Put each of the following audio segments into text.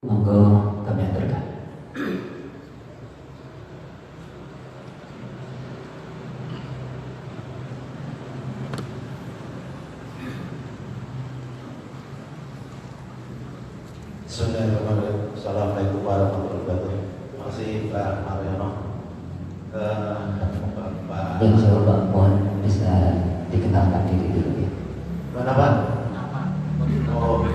Monggo kami aturkan. Bismillahirrahmanirrahim. Assalamualaikum warahmatullahi wabarakatuh. Terima kasih Pak Mariono. Pak. Yang saya Pak, mohon bisa dikenalkan diri dulu ya. Mana Pak? Oh,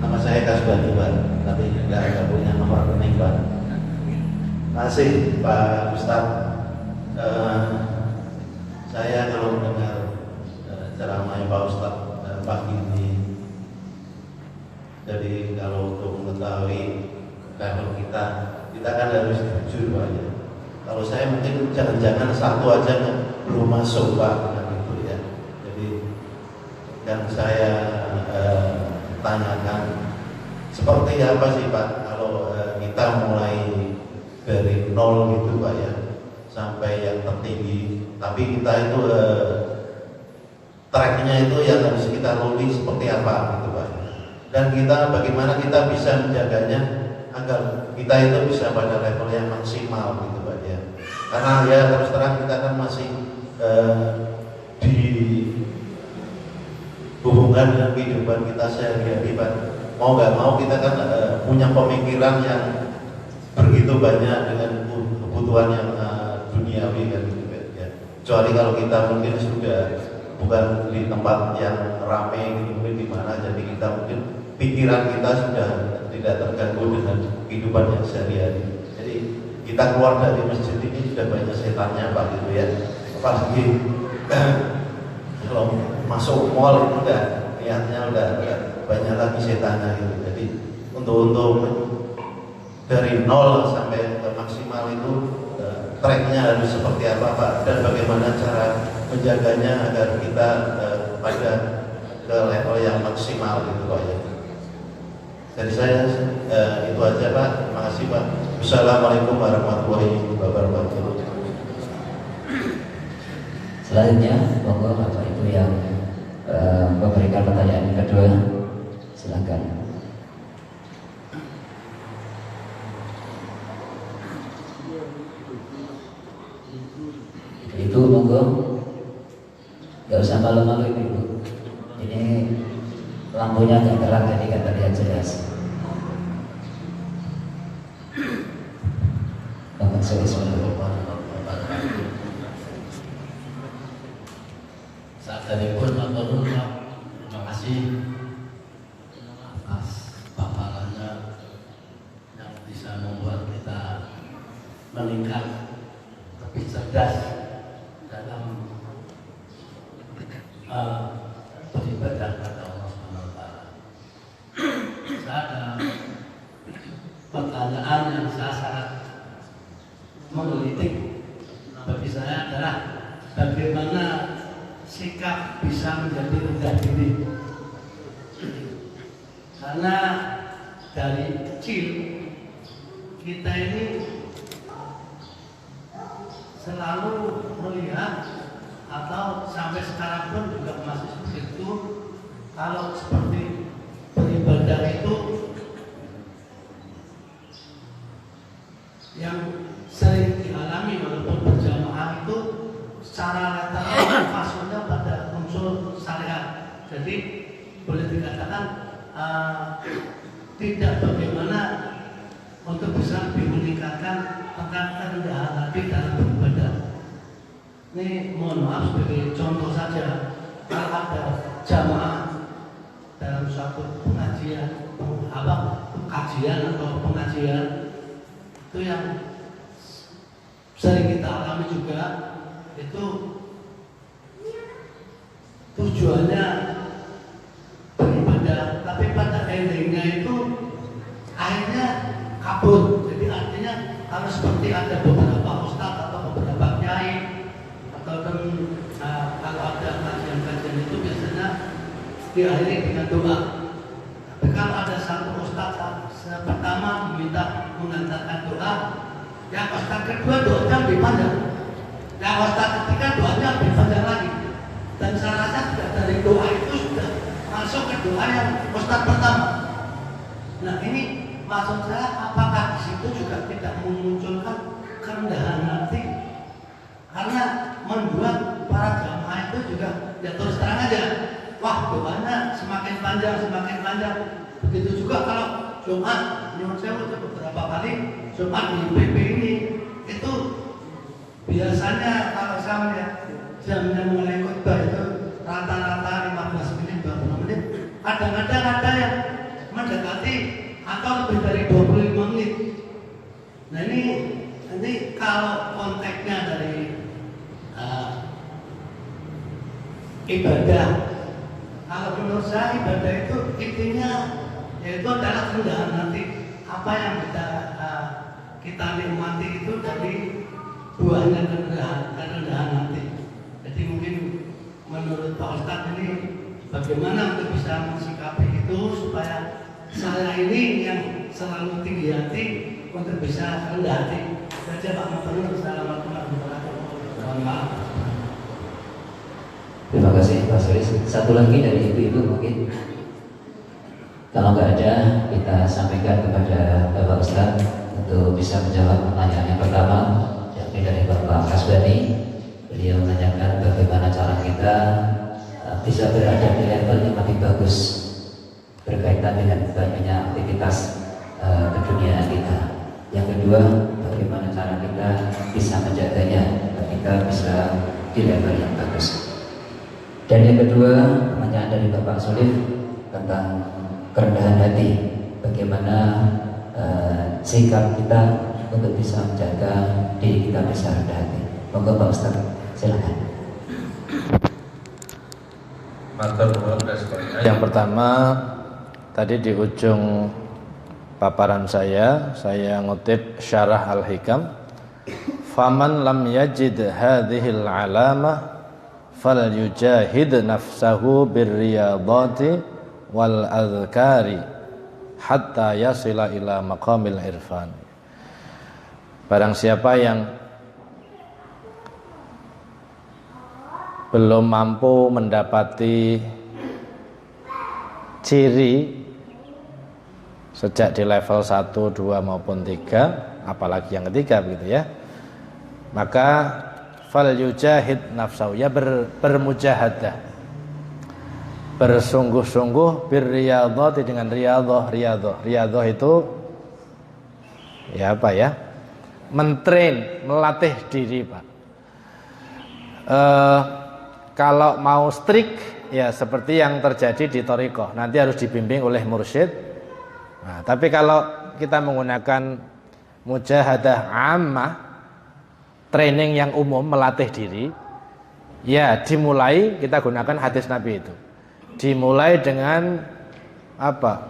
nama saya Kasbani Pak, tapi nggak punya nomor rekening Pak. Terima kasih Pak Ustadz. Saya kalau mendengar ceramah Pak Ustadz pagi ini, jadi kalau untuk mengetahui level kita kan harus jujur Pak ya. Kalau saya mungkin jangan-jangan satu aja belum masuk Pak, gitu ya. Jadi yang saya tanyakan seperti apa sih Pak kalau kita mulai dari nol gitu Pak ya sampai yang tertinggi, tapi kita itu tracknya itu yang harus kita lalui seperti apa gitu Pak. Dan kita bagaimana kita bisa menjaganya agar kita itu bisa pada level yang maksimal gitu Pak ya. Karena ya terus terang kita kan masih dihubungkan dengan kehidupan kita sehari-hari Pak. Mau nggak mau kita kan punya pemikiran yang begitu banyak dengan kebutuhan yang duniawi kan gitu Pak ya. Kecuali kalau kita mungkin sudah bukan di tempat yang ramai gitu, mungkin di mana, jadi kita mungkin pikiran kita sudah tidak terganggu dengan kehidupan yang sehari-hari. Jadi kita keluar dari masjid ini sudah banyak setannya Pak gitu ya. Apalagi kalau masuk mall itu udah lihatnya udah banyak lagi setannya gitu. Jadi untuk dari nol sampai ke maksimal itu tracknya harus seperti apa Pak, dan bagaimana cara menjaganya agar kita pada ke level yang maksimal gitu Pak ya. Dari saya itu aja Pak. Terima kasih Pak. Wassalamualaikum warahmatullahi wabarakatuh. Selanjutnya, monggo Bapak Ibu yang memberikan pertanyaan kedua, silakan. Itu monggo, nggak usah malu-malu Ibu. Ini lampunya agak terang jadi nggak terlihat jelas. Sadanipun matur nuwun, terima kasih atas paparannya yang bisa membuat kita meningkat lebih cerdas dalam beribadah kepada Allah Subhanahu wa taala. Saya ada pertanyaan yang saya sangat menggelitik bagi saya adalah bagaimana sikap bisa menjadi rendah diri. Karena dari kecil kita ini selalu melihat atau sampai sekarang pun juga masih seperti itu, kalau seperti beribadah itu yang sering dialami walaupun berjamaah itu secara rata-rata masuknya pada unsur syariat. Jadi boleh dikatakan tidak bagaimana untuk bisa lebih meningkatkan tentang kerendahan hati dalam beribadah. Ini mohon maaf sebagai contoh saja, kalau ada jamaah dalam suatu pengajian, kajian atau pengajian itu yang sering kita alami juga, itu tujuannya beribadah, tapi pada endingnya itu akhirnya kabur. Jadi artinya kalau seperti ada beberapa ustadz atau beberapa kiai atau kalau ada kajian-kajian itu biasanya diakhiri dengan doa. Tapi kalau ada satu ustadz pertama diminta mengantarkan doa, yang ustadz kedua doanya lebih panjang, yang ustadz ketiga doanya lebih panjang lagi. Dan saya rasa sudah dari doa itu sudah masuk ke doa yang ustadz pertama. Nah ini maksud saya apakah di situ juga tidak memunculkan kerendahan hati? Karena membuat para jamaah itu juga ya terus terang aja, wah doanya semakin panjang. Begitu juga kalau Jumat, menurut saya udah beberapa kali Jumat di PP ini itu biasanya kalau saya melihat jamnya mulai khutbah itu rata-rata 15 menit, 20 menit. Kadang-kadang ada yang mendekati atau lebih dari 25 menit. Nah ini kalau konteksnya dari ibadah, kalau menurut saya ibadah itu intinya yaitu adalah kerendahan hati. Apa yang kita nikmati itu dari buahnya kerendahan hati. Jadi mungkin menurut Pak Ustadz ini bagaimana untuk bisa mensikapi itu supaya saya ini yang selalu tinggi hati untuk bisa rendah hati. Saja Pak Mabrur. Assalamualaikum warahmatullahi wabarakatuh. Terima kasih Pak Sulis. Satu lagi dari ibu-ibu mungkin, kalau nggak ada kita sampaikan kepada Bapak Ustadz untuk bisa menjawab pertanyaan yang pertama, yakni dari Bapak Kasbani. Beliau menanyakan bagaimana cara kita bisa berada di level yang lebih bagus berkaitan dengan banyaknya aktivitas keduniaan kita. Yang kedua, bagaimana cara kita bisa menjaganya agar kita bisa di level yang bagus. Dan yang kedua, pertanyaan dari Bapak Solif tentang kerendahan hati, bagaimana sikap kita untuk bisa menjaga diri kita bisa rendah hati. Monggo Pak Ustaz, silakan. Yang pertama, tadi di ujung paparan saya ngutip Syarah Al-Hikam, faman lam yajid hadhil alamah fal yujahid nafsahu birriyadati wal adhkari hatta yasila ila maqamil irfan. Barang siapa yang belum mampu mendapati ciri sejak di level 1, 2 maupun 3, apalagi yang ketiga begitu ya, maka fal yujahid nafsahu, ya bermujahadah, bersungguh-sungguh birriyadhati, dengan riyadhah itu ya apa ya, mentrain, melatih diri Pak. Kalau mau strict ya seperti yang terjadi di thariqah, nanti harus dibimbing oleh mursyid. Nah, tapi kalau kita menggunakan mujahadah ammah, training yang umum, melatih diri, ya dimulai, kita gunakan hadis Nabi itu, dimulai dengan apa,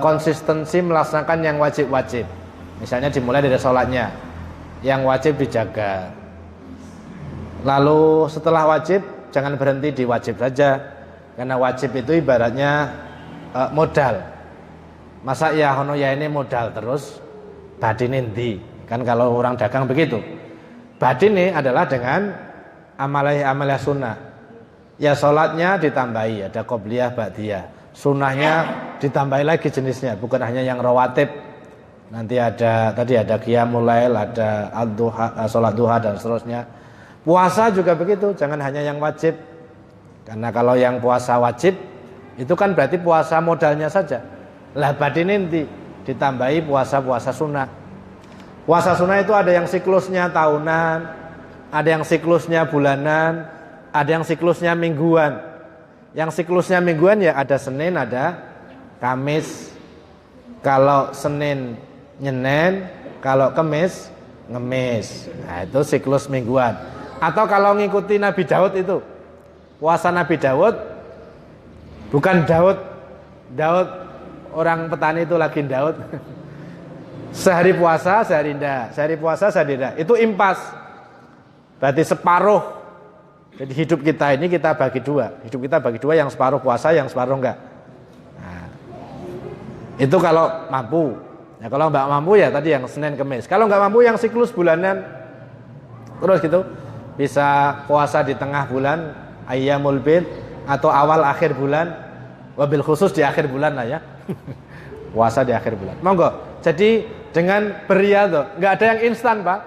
konsistensi melaksanakan yang wajib-wajib. Misalnya dimulai dari sholatnya, yang wajib dijaga. Lalu setelah wajib jangan berhenti di wajib saja, karena wajib itu ibaratnya modal. Masa ya hono ya ini modal terus badine ndi? Kan kalau orang dagang begitu. Badine adalah dengan amalia sunnah. Ya sholatnya ditambahi, ada qobliyah, ba'diyah. Sunnahnya ditambahi lagi jenisnya, bukan hanya yang rawatib. Nanti ada tadi ada qiyamul lail, ada ad-duha, sholat duha dan seterusnya. Puasa juga begitu, jangan hanya yang wajib. Karena kalau yang puasa wajib itu kan berarti puasa modalnya saja. Lah badine nanti ditambahi puasa-puasa sunnah. Puasa sunnah itu ada yang siklusnya tahunan, ada yang siklusnya bulanan, ada yang siklusnya mingguan. Yang siklusnya mingguan ya ada Senin, ada Kamis. Kalau Senin nyenen, kalau Kamis ngemis. Nah, itu siklus mingguan. Atau kalau ngikuti Nabi Daud itu, puasa Nabi Daud, bukan Daud orang petani itu lagi Daud. Sehari puasa, sehari enggak. Sehari puasa, sehari enggak. Itu impas. Berarti separuh. Jadi hidup kita ini kita bagi dua. Hidup kita bagi dua, yang separuh puasa, yang separuh enggak. Nah, itu kalau mampu. Ya kalau enggak mampu ya tadi yang Senin Kamis. Kalau enggak mampu yang siklus bulanan. Terus gitu. Bisa puasa di tengah bulan, ayyamul bid, atau awal akhir bulan, wabil khusus di akhir bulan lah ya. Puasa di akhir bulan. Monggo. Jadi dengan beriyadah, nggak ada yang instan, Pak.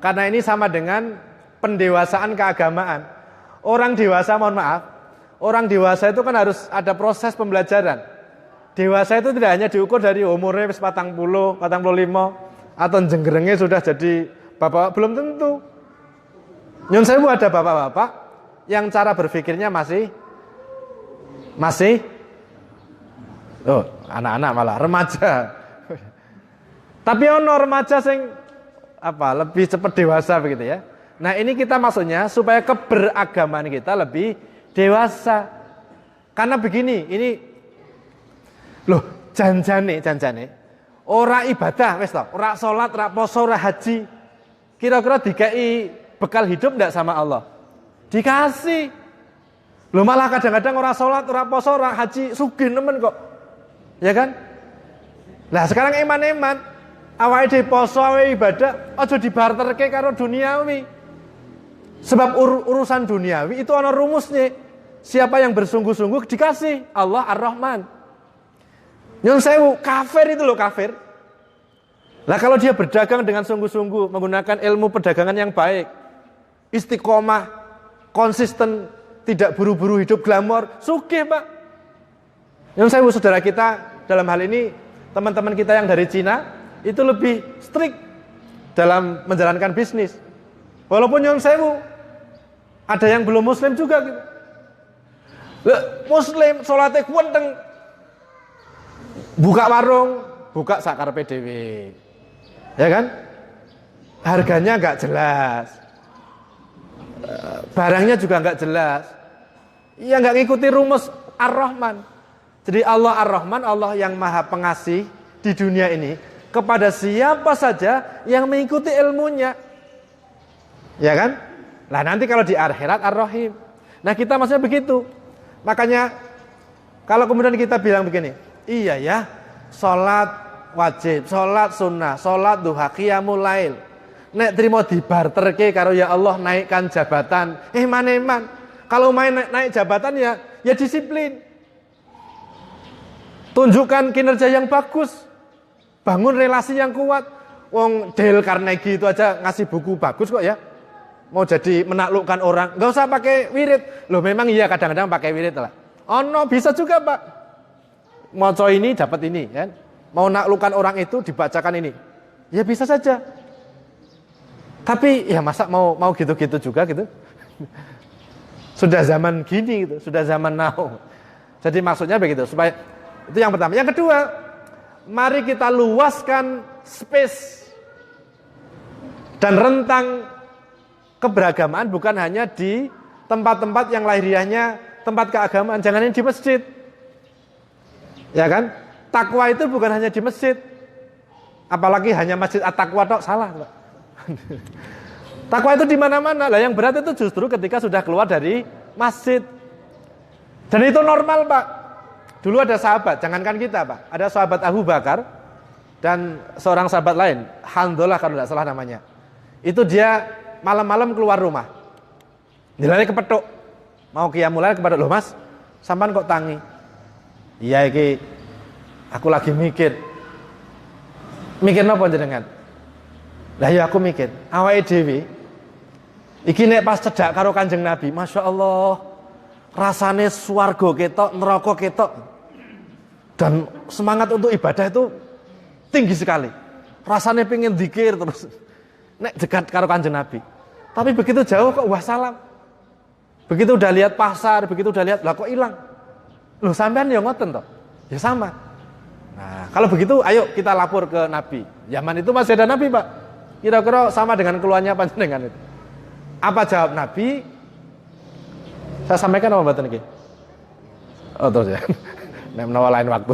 Karena ini sama dengan pendewasaan keagamaan. Orang dewasa, mohon maaf, orang dewasa itu kan harus ada proses pembelajaran. Dewasa itu tidak hanya diukur dari umurnya 40, 45, atau jenggerengnya sudah jadi bapak, belum tentu. Nyun sewu ada bapak-bapak yang cara berpikirnya masih anak-anak malah remaja. Tapi ono remaja sing lebih cepat dewasa begitu ya. Nah, ini kita maksudnya supaya keberagaman kita lebih dewasa. Karena begini, ini loh, janjane ora ibadah wis to, ora salat, ora poso, ora haji. Kira-kira dikai bekal hidup ndak sama Allah? Dikasih. Loh, malah kadang-kadang ora salat, ora poso, ora haji, sugih nemen kok. Ya kan? Nah, sekarang eman-eman awake dhewe poso, awake ibadah, aja dibarterke karo duniawi. Sebab urusan duniawi itu ana rumusnya. Siapa yang bersungguh-sungguh dikasih Allah Ar-Rahman. Nyun sewu, kafir itu loh, kafir. Lah kalau dia berdagang dengan sungguh-sungguh, menggunakan ilmu perdagangan yang baik, istiqomah, konsisten, tidak buru-buru hidup glamor, sugih, Pak. Nyun sewu, saudara kita dalam hal ini, teman-teman kita yang dari Cina, itu lebih strict dalam menjalankan bisnis. Walaupun nyun sewu, ada yang belum muslim juga gitu. Loh, muslim, sholatnya kuwenteng, buka warung, buka sakarpe dhewe. Ya kan? Harganya enggak jelas. Barangnya juga enggak jelas. Ya enggak ngikuti rumus Ar-Rahman. Jadi Allah Ar-Rahman, Allah yang Maha Pengasih di dunia ini kepada siapa saja yang mengikuti ilmunya. Ya kan? Lah nanti kalau di akhirat Ar-Rahim. Nah, kita maksudnya begitu. Makanya kalau kemudian kita bilang begini, iya ya, sholat wajib, sholat sunnah, sholat duha, qiyamul lail. Nek trimo dibarterke karo ya Allah naikkan jabatan. Man. Kalau main naik jabatan ya disiplin. Tunjukkan kinerja yang bagus. Bangun relasi yang kuat. Wong Dale Carnegie itu aja ngasih buku bagus kok ya. Mau jadi menaklukkan orang, nggak usah pakai wirid. Loh, memang iya kadang-kadang pakai wirid lah. Oh no, bisa juga, Pak. Mau ini dapat ini, kan? Mau naklukkan orang itu dibacakan ini, ya bisa saja. Tapi ya masa mau gitu-gitu juga gitu? Sudah zaman gini gitu, sudah zaman now. Jadi maksudnya begitu, supaya itu yang pertama. Yang kedua, mari kita luaskan space dan rentang keberagaman bukan hanya di tempat-tempat yang lahiriahnya tempat keagamaan, jangan di masjid. Ya kan? Takwa itu bukan hanya di masjid. Apalagi hanya masjid at-taqwa tok, salah, Pak. Takwa itu di mana-mana. Lah yang berat itu justru ketika sudah keluar dari masjid. Dan itu normal, Pak. Dulu ada sahabat, jangankan kita, Pak. Ada sahabat Abu Bakar dan seorang sahabat lain, Hanzalah kalau tidak salah namanya. Itu dia malam-malam keluar rumah. Dilane kepethuk. Mau qiyamul lail kepada, "Loh, Mas, sampean kok tangi?" "Iya iki aku lagi mikir." "Mikir napa jenengan?" "Lah ya aku mikir, awake dhewe iki nek pas cedhak karo Kanjeng Nabi, Masya Allah, rasane swarga ketok, neraka ketok. Dan semangat untuk ibadah itu tinggi sekali. Rasane pengen zikir terus. Nek dekat karo Kanjeng Nabi. Tapi begitu jauh kok wassalam. Begitu udah lihat pasar, begitu udah lihat, lah kok hilang. Loh, sampean ya ngoten toh? Ya sama. Nah, kalau begitu ayo kita lapor ke Nabi. Zaman itu masih ada Nabi, Pak. Kira-kira sama dengan keluarnya panjenengan itu. Apa jawab Nabi? Saya sampaikan apa mboten iki? Oh, terus ya. Nek menawa lain waktu.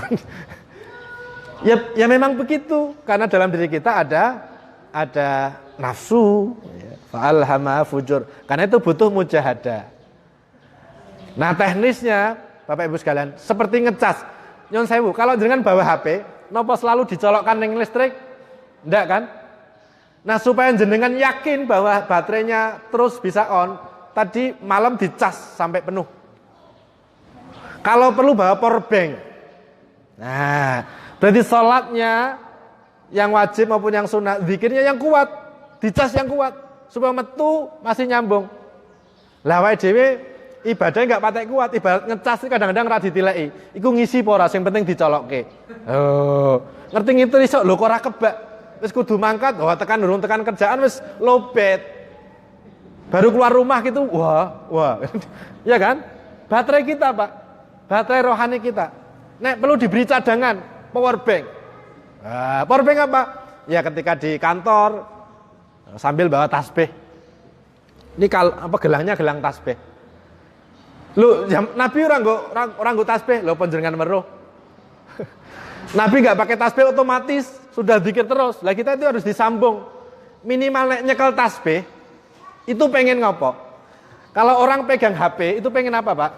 Ya memang begitu, karena dalam diri kita ada nafsu, ya. Fa'alhama fujur. Karena itu butuh mujahadah. Nah, teknisnya Bapak Ibu sekalian seperti ngecas. Nyon sewu, kalau jenengan bawa HP, nopo selalu dicolokkan ning listrik? Ndak kan? Nah, supaya jenengan yakin bahwa baterainya terus bisa on, tadi malam dicas sampai penuh. Kalau perlu bawa power bank. Nah, Berarti sholatnya yang wajib maupun yang sunat, zikirnya yang kuat, dicas yang kuat, supaya metu masih nyambung. Lah awake dhewe ibadahnya enggak patek kuat, ibarat ngecas kadang-kadang ra ditileki. Iku ngisi apa ora, sing penting dicolokke. Oh, ngerti ngitu iso lho kok ora kebak. Wis kudu mangkat, wah tekan durung tekan kerjaan wis lobet. Baru keluar rumah gitu, wah. Ya kan? Baterai kita, Pak. Baterai rohani kita. Nek perlu diberi cadangan, power bank. Nah, power bank apa? Ya ketika di kantor sambil bawa tasbih. Ini gelangnya gelang tasbih. Lu Nabi orang nggo tasbih, lho panjenengan meruh. Nabi nggak pakai tasbih otomatis sudah zikir terus. Lah kita itu harus disambung. Minimal nek nyekel tasbih itu pengen ngopo? Kalau orang pegang HP itu pengen apa, Pak?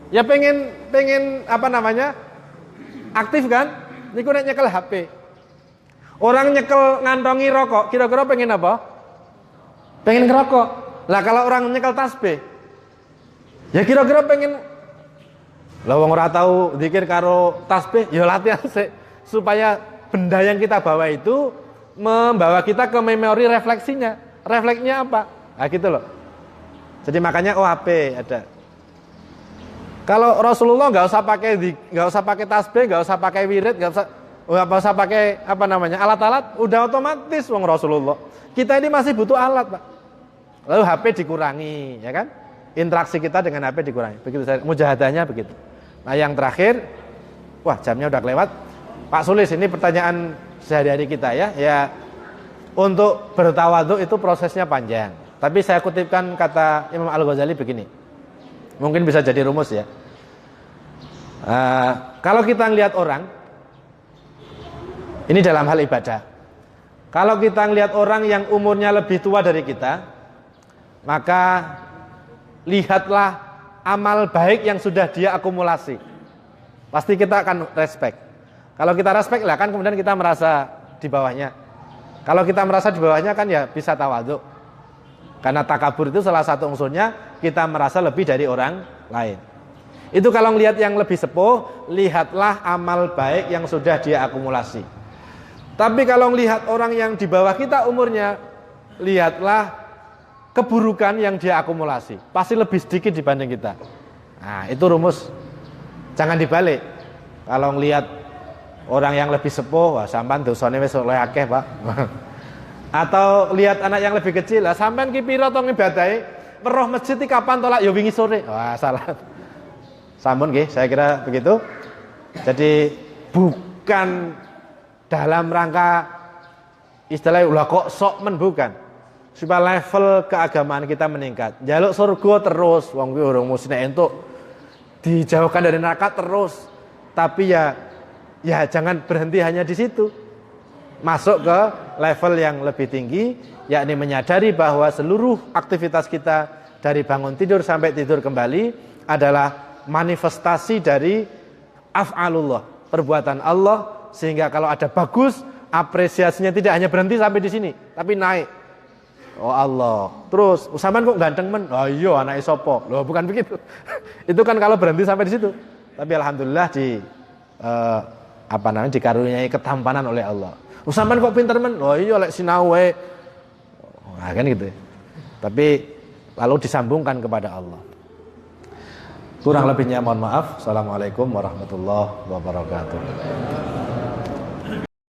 Ya pengen apa namanya? Aktif kan? Niku nek nyekel HP. Orang nyekel ngantongi rokok, kira-kira pengen apa? Pengen ngerokok. Lah kalau orang nyekel tasbih, ya kira-kira pengen. Lah wong ora tahu zikir karo tasbih, ya latihan sih supaya benda yang kita bawa itu membawa kita ke memori refleksinya. Refleksnya apa? Nah gitu loh. Jadi makanya HP ada. Kalau Rasulullah nggak usah pakai tasbih, nggak usah pakai wirid, nggak usah pakai apa namanya alat-alat, udah otomatis wong Rasulullah. Kita ini masih butuh alat, Pak. Lalu HP dikurangi, ya kan? Interaksi kita dengan HP dikurangi. Begitu mujahadahnya begitu. Nah yang terakhir, wah jamnya udah kelewat. Pak Sulis, ini pertanyaan sehari-hari kita ya. Ya untuk bertawadhu itu prosesnya panjang. Tapi saya kutipkan kata Imam Al-Ghazali begini. Mungkin bisa jadi rumus ya. Kalau kita ngelihat orang, ini dalam hal ibadah. Kalau kita ngelihat orang yang umurnya lebih tua dari kita, maka lihatlah amal baik yang sudah dia akumulasi. Pasti kita akan respect. Kalau kita respect lah kan kemudian kita merasa di bawahnya. Kalau kita merasa di bawahnya kan ya bisa tawadhu. Karena takabur itu salah satu unsurnya kita merasa lebih dari orang lain. Itu kalau ngelihat yang lebih sepuh, lihatlah amal baik yang sudah dia akumulasi. Tapi kalau ngelihat orang yang di bawah kita umurnya, lihatlah keburukan yang dia akumulasi. Pasti lebih sedikit dibanding kita. Nah, itu rumus. Jangan dibalik. Kalau ngelihat orang yang lebih sepuh, wah sampean dosane wis oleh akeh, Pak. Atau lihat anak yang lebih kecil, lah sampean ki pira to ngibadahi? Weruh masjid iki kapan tolak? Ya wingi sore. Wah, salah. Sampun nggih, saya kira begitu. Jadi bukan dalam rangka istilahnya ulah kok sok men, bukan. Supaya level keagamaan kita meningkat. Njaluk surga terus, wong kuwi urung mesti entuk. Dijauhkan dari neraka terus. Tapi ya jangan berhenti hanya di situ. Masuk ke level yang lebih tinggi, yakni menyadari bahwa seluruh aktivitas kita dari bangun tidur sampai tidur kembali adalah manifestasi dari af'alullah, perbuatan Allah, sehingga kalau ada bagus, apresiasinya tidak hanya berhenti sampai di sini, tapi naik. Oh Allah, terus sampean kok ganteng men? Oh iya, anake sapa? Loh, bukan begitu. Itu kan kalau berhenti sampai di situ. Tapi alhamdulillah dikaruniai ketampanan oleh Allah. Sampean kok pinter men? Oh iya lek sinau wae. Nah, kan gitu. Tapi lalu disambungkan kepada Allah. Kurang lebihnya mohon maaf. Assalamualaikum warahmatullahi wabarakatuh.